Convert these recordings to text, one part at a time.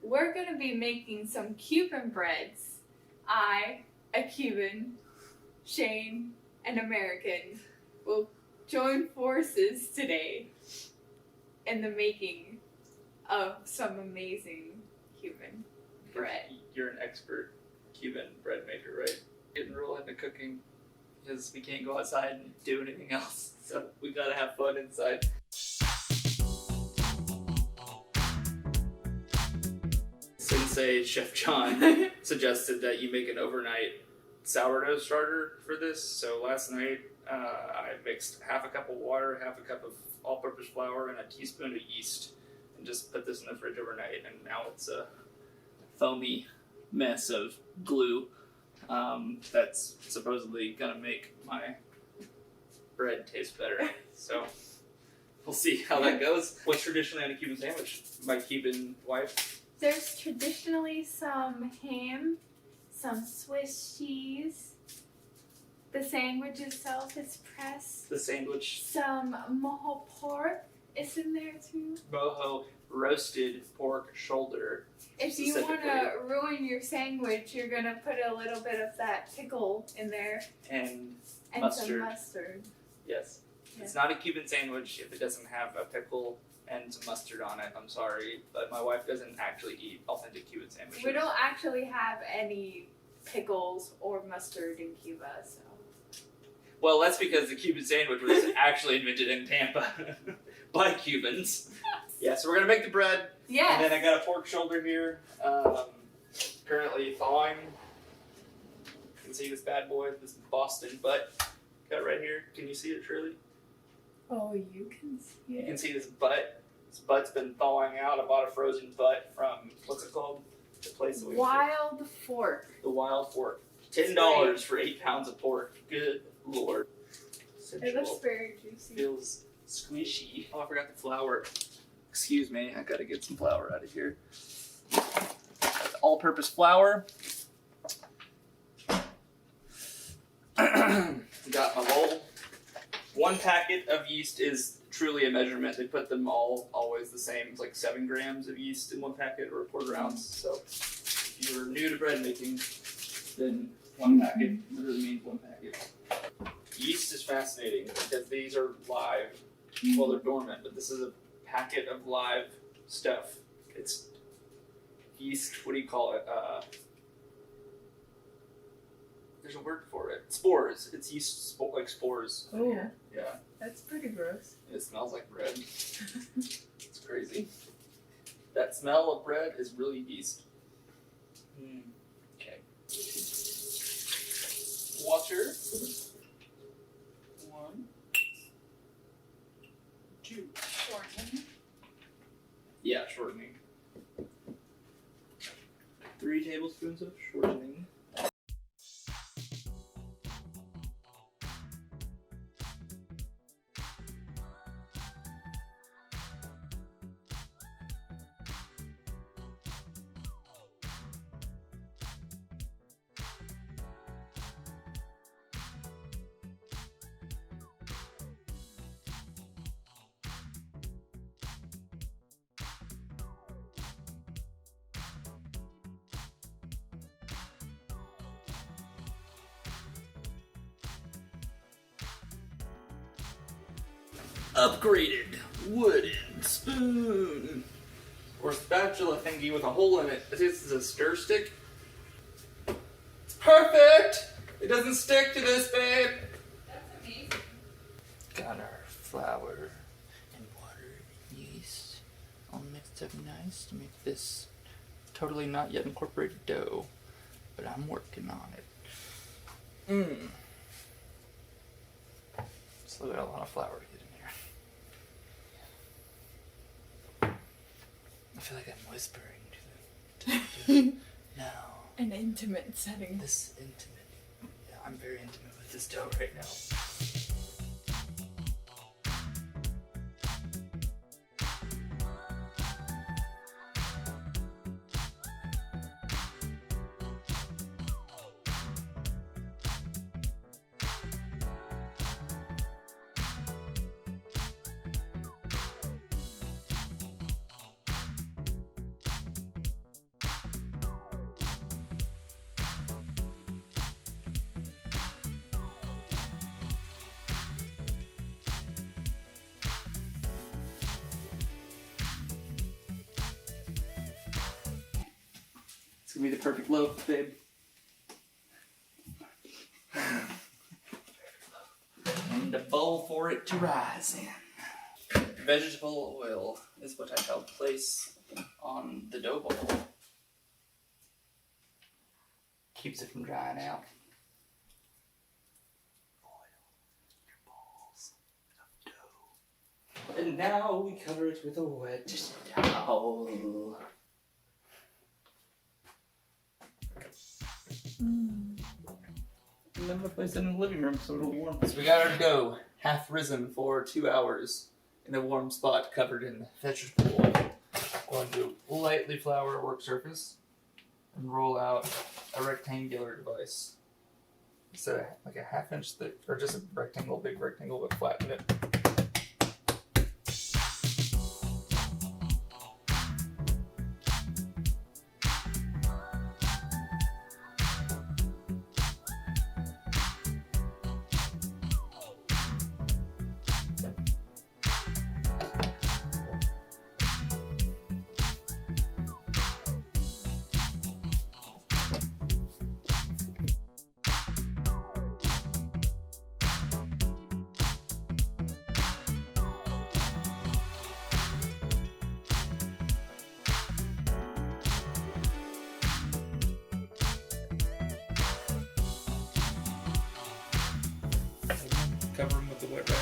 we're going to be making some Cuban breads. I, a Cuban, Shane, an American, will join forces today in the making of some amazing Cuban bread. You're an expert Cuban bread maker, right? Getting real into cooking because we can't go outside and do anything else, so we gotta have fun inside. Sensei Chef John suggested that you make an overnight sourdough starter for this. So last night I mixed half a cup of water, half a cup of all-purpose flour, and a teaspoon of yeast, and just put this in the fridge overnight. And now it's a foamy mess of glue that's supposedly gonna make my bread taste better. So we'll see how that goes. What's traditionally on a Cuban sandwich? My Cuban wife. There's traditionally some ham, some Swiss cheese. The sandwich itself is pressed. The sandwich. Some mojo pork is in there too. Mojo roasted pork shoulder. If you want to ruin your sandwich, you're going to put a little bit of that pickle in there. And mustard. Some mustard. Yes. Yeah. It's not a Cuban sandwich if it doesn't have a pickle and some mustard on it. I'm sorry, but my wife doesn't actually eat authentic Cuban sandwiches. We don't actually have any pickles or mustard in Cuba, so. Well, that's because the Cuban sandwich was actually invented in Tampa by Cubans. Yeah, so we're going to make the bread. Yes. And then I got a pork shoulder here, currently thawing. You can see this bad boy, this Boston butt. Got it right here. Can you see it, Shirley? Oh, you can see it. You can see this butt. This butt's been thawing out. I bought a frozen butt from, what's it called? The place that we Wild Fork. The Wild Fork. $10 for 8 pounds of pork. Good Lord. It looks very juicy. Feels squishy. Oh, I forgot the flour. Excuse me, I gotta get some flour out of here. All-purpose flour. Got my bowl. 1 packet of yeast is truly a measurement. They put them all always the same. It's like 7 grams of yeast in 1 packet or a quarter ounce. So if you're new to bread making, then 1 packet literally means 1 packet. Yeast is fascinating because these are live. Well, they're dormant, but this is a packet of live stuff. It's yeast, what do you call it? There's a word for it. Spores. It's yeast, like spores. Oh. Yeah. That's pretty gross. It smells like bread. It's crazy. That smell of bread is really yeast. Okay. Water. 1, 2. Shortening. Yeah, shortening. 3 tablespoons of shortening. Upgraded wooden spoon or spatula thingy with a hole in it. This is a stir stick. It's perfect. It doesn't stick to this, babe. That's amazing. Got our flour and water and yeast all mixed up nice to make this totally not yet incorporated dough, but I'm working on it. Still got a lot of flour to get in here. I feel like I'm whispering to them. No. An intimate setting. This intimate. Yeah, I'm very intimate with this dough right now. gonna be the perfect loaf, babe. And a bowl for it to rise in. Vegetable oil is what I shall place on the dough ball. Keeps it from drying out. And now we cover it with a wet towel. And then we'll place it in the living room so it'll be warm. So we got our dough half risen for 2 hours in a warm spot covered in vegetable oil. Going to lightly flour a work surface and roll out a rectangular device. So like a 1/2 inch thick, or just a rectangle, big rectangle, but flatten it. Cover them with the wet rag.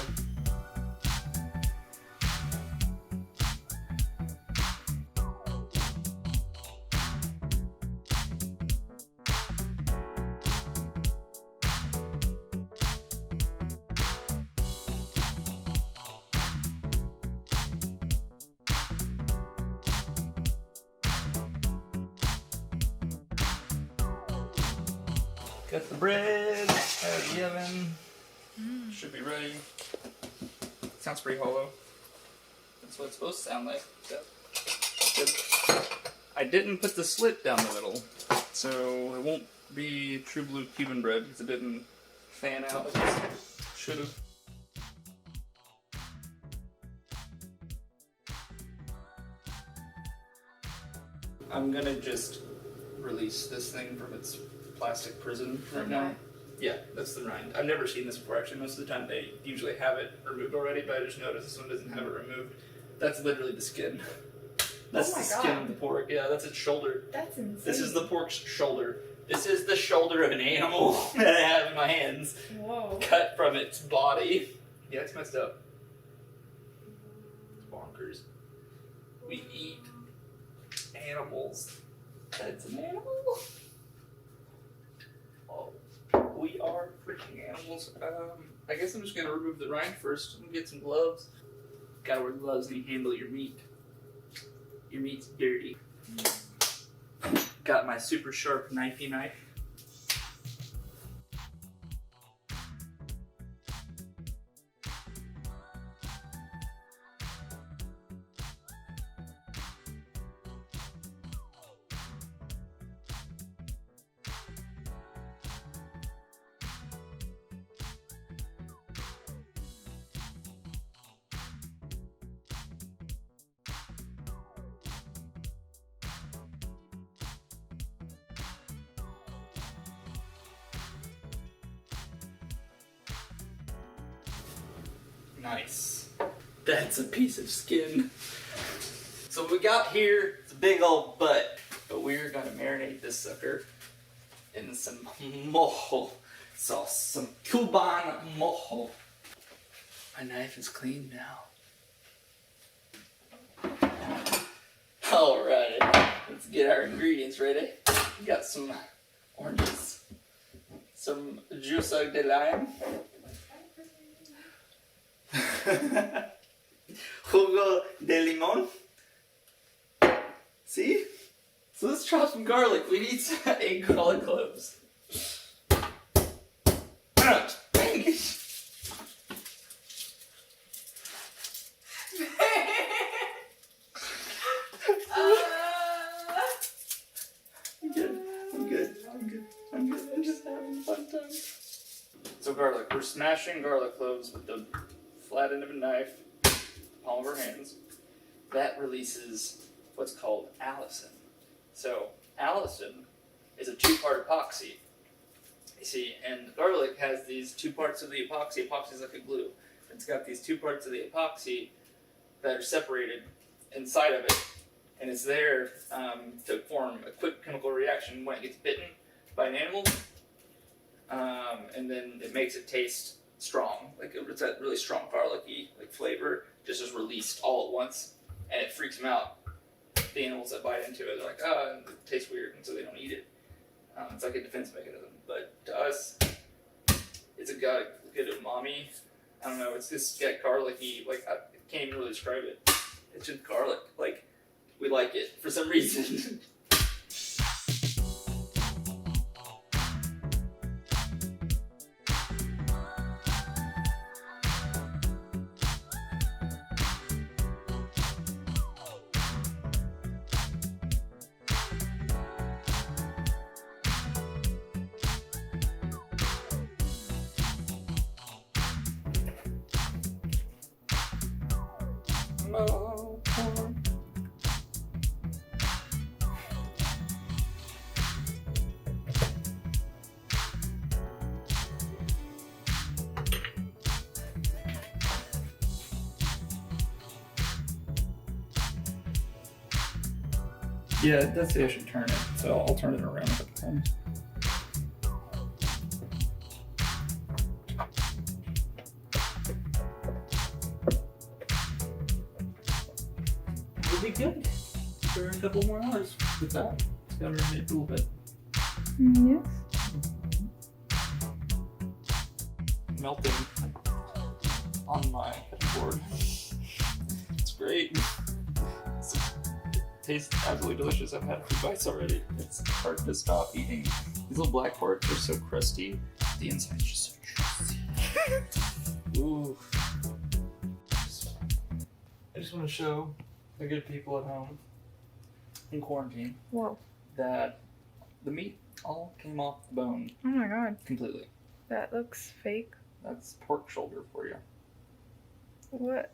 Got the bread out of the oven. Should be ready. Sounds pretty hollow. That's what it's supposed to sound like. So, good. I didn't put the slit down the middle, so it won't be true blue Cuban bread because it didn't fan out like it should have. I'm gonna just release this thing from its plastic prison right now. Yeah, that's the rind. I've never seen this before, actually. Most of the time they usually have it removed already, but I just noticed this one doesn't have it removed. That's literally the skin. That's the skin of the pork. Yeah, that's its shoulder. That's insane. This is the pork's shoulder. This is the shoulder of an animal that I have in my hands. Whoa. Cut from its body. Yeah, it's messed up. It's bonkers. We eat animals. That's an animal? Oh. We are freaking animals. I guess I'm just gonna remove the rind first. I'm gonna get some gloves. Gotta wear gloves when you handle your meat. Your meat's dirty. Got my super sharp knifey knife. Nice. That's a piece of skin. So what we got here is a big old butt. But we're gonna marinate this sucker in some mojo sauce. Some Cuban mojo. My knife is clean now. Alright, let's get our ingredients ready. We got some oranges, some juice de lime, jugo de limon. See? So let's chop some garlic. We need 8 garlic cloves. Dang it. I'm just having a fun time. So garlic. We're smashing garlic cloves with the flat end of a knife, palm of our hands. That releases what's called allicin. So Allison is a 2-part epoxy. You see, and garlic has these 2 parts of the epoxy. Epoxy is like a glue. It's got these 2 parts of the epoxy that are separated inside of it, and it's there to form a quick chemical reaction when it gets bitten by an animal, and then it makes it taste strong. Like it's that really strong garlicky like flavor just is released all at once, and it freaks them out. The animals that bite into it, they're like, oh, it tastes weird, and so they don't eat it. It's like a defense mechanism, but to us, it's a good umami. I don't know, it's just got garlicky, like, I can't even really describe it. It's just garlic, like, we like it for some reason. Mojo Pork. Yeah, it does say I should turn it, so I'll turn it around a couple times. We'll be good for a couple more hours with that. It's got to marinate a little bit. Yes. Melting on my cutting board. It's great. It tastes absolutely delicious. I've had a few bites already. It's hard to stop eating. These little black parts are so crusty. The inside's just so juicy. Ooh. I just want to show the good people at home in quarantine that the meat all came off the bone Oh my god. completely. That looks fake. That's pork shoulder for you. What?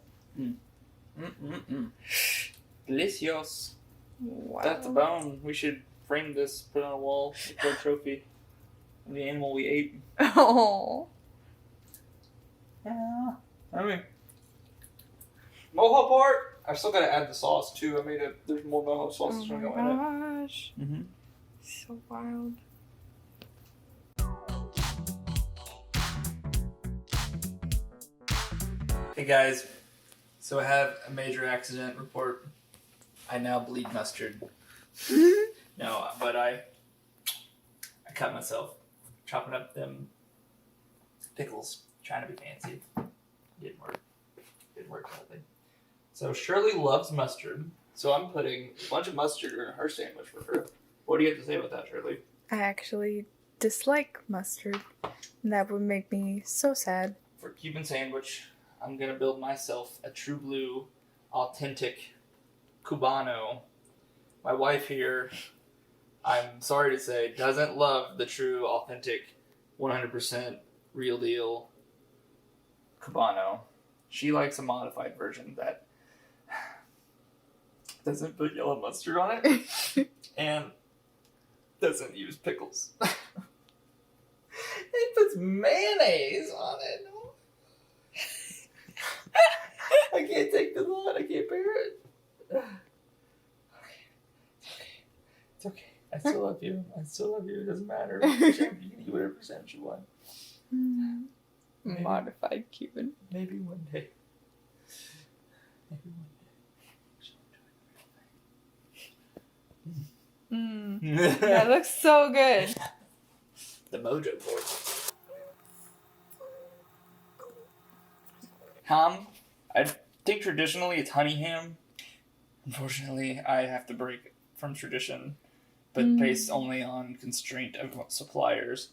Delicious. Wow. That's a bone. We should frame this, put it on a wall, for a trophy of the animal we ate. Oh. Yeah. I mean, Mojo Pork. I've still got to add the sauce too. There's more mojo sauce that's going to go in it. Oh my gosh. Mm-hmm. So wild. Hey guys, so I have a major accident report. I now bleed mustard. No, but I cut myself chopping up them pickles, trying to be fancy. Didn't work badly. So Shirley loves mustard, so I'm putting a bunch of mustard in her sandwich for her. What do you have to say about that, Shirley? I actually dislike mustard. That would make me so sad. For Cuban Sandwich, I'm going to build myself a true blue, authentic Cubano. My wife here, I'm sorry to say, doesn't love the true, authentic, 100% real deal Cubano. She likes a modified version that doesn't put yellow mustard on it and doesn't use pickles. It puts mayonnaise on it. I can't take the thought. I can't bear it. It's okay. I still love you. It doesn't matter. You can eat whatever percentage you want. Modified Cuban. Maybe one day. That looks so good. The Mojo Pork. Ham. I think traditionally it's honey ham. Unfortunately, I have to break from tradition, but based only on constraint of suppliers.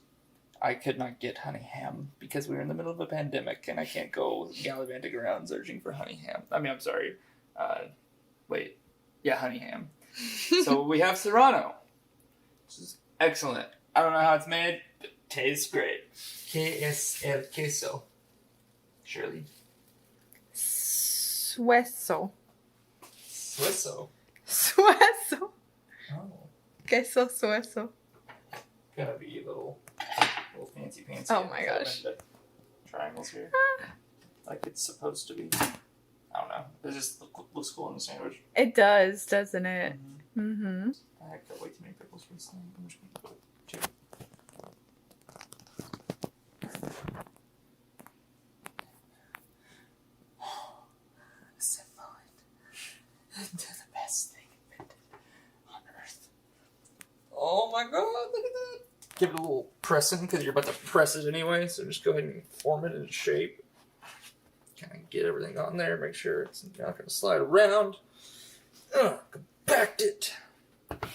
I could not get honey ham because we were in the middle of a pandemic and I can't go gallivanting around searching for honey ham. I mean, I'm sorry. Honey ham. So we have Serrano, which is excellent. I don't know how it's made, but it tastes great. ¿Qué es el queso? Shirley? Sueso. Suizo. Sueso. Oh. Queso sueso. Gotta be little fancy pants. Oh my gosh. Triangles here. Like it's supposed to be. I don't know. It just looks cool in the sandwich. It does, doesn't it? Mm-hmm. I got way too many pickles for this thing. I'm just gonna put 2. Into the best thing invented on earth. Oh my god, look at that! Give it a little pressing because you're about to press it anyway, so just go ahead and form it into shape. Kind of get everything on there, make sure it's not going to slide around. Compact it.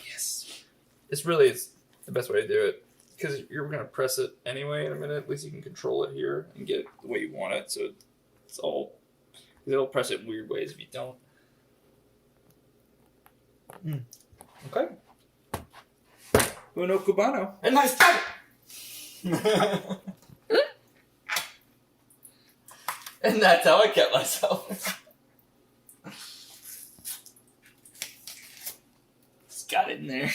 Yes. It's the best way to do it because you're going to press it anyway in a minute. At least you can control it here and get it the way you want it. So it's all. It'll press it in weird ways if you don't. Okay. Uno Cubano. And nice time. And that's how I kept myself. Just got it in there.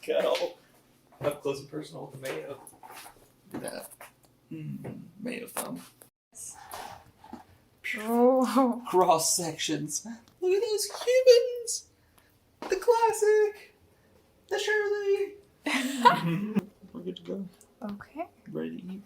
Got all up close and personal with the mayo. Look at that. Mayo thumb. Oh. Cross sections. Look at those Cubans. The classic. The Shirley. We're good to go. Okay. Ready to eat.